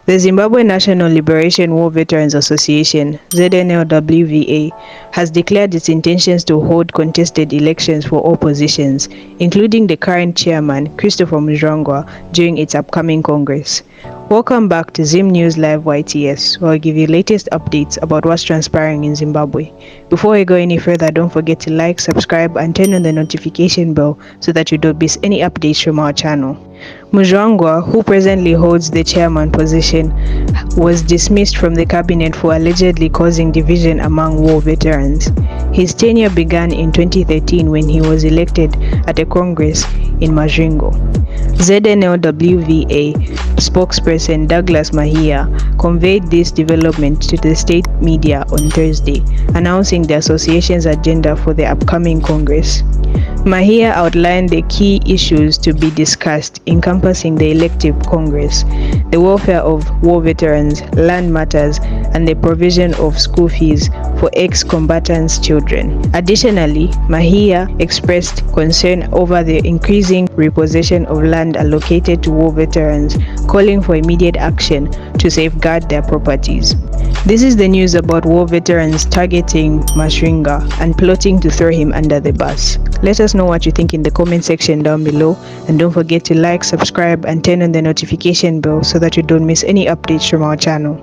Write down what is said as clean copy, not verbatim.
The Zimbabwe National Liberation War Veterans Association (ZNLWVA) has declared its intentions to hold contested elections for all positions, including the current chairman, Christopher Mutsvangwa, during its upcoming Congress. Welcome back to Zim News Live YTS, where I'll give you latest updates about what's transpiring in Zimbabwe. Before we go any further, don't forget to like, subscribe, and turn on the notification bell so that you don't miss any updates from our channel. Mutsvangwa, who presently holds the chairman position, was dismissed from the cabinet for allegedly causing division among war veterans. His tenure began in 2013 when he was elected at a congress in Masvingo. ZNLWVA spokesperson Douglas Mahia conveyed this development to the state media on Thursday, announcing the association's agenda for the upcoming Congress. Mahia outlined the key issues to be discussed, encompassing the elective Congress, the welfare of war veterans, land matters, and the provision of school fees for ex-combatants' children. Additionally, Mahia expressed concern over the increasing repossession of land allocated to war veterans, calling for immediate action to safeguard their properties. This is the news about war veterans targeting Masvingo and plotting to throw him under the bus. Let us know what you think in the comment section down below, and don't forget to like, subscribe, and turn on the notification bell so that you don't miss any updates from our channel.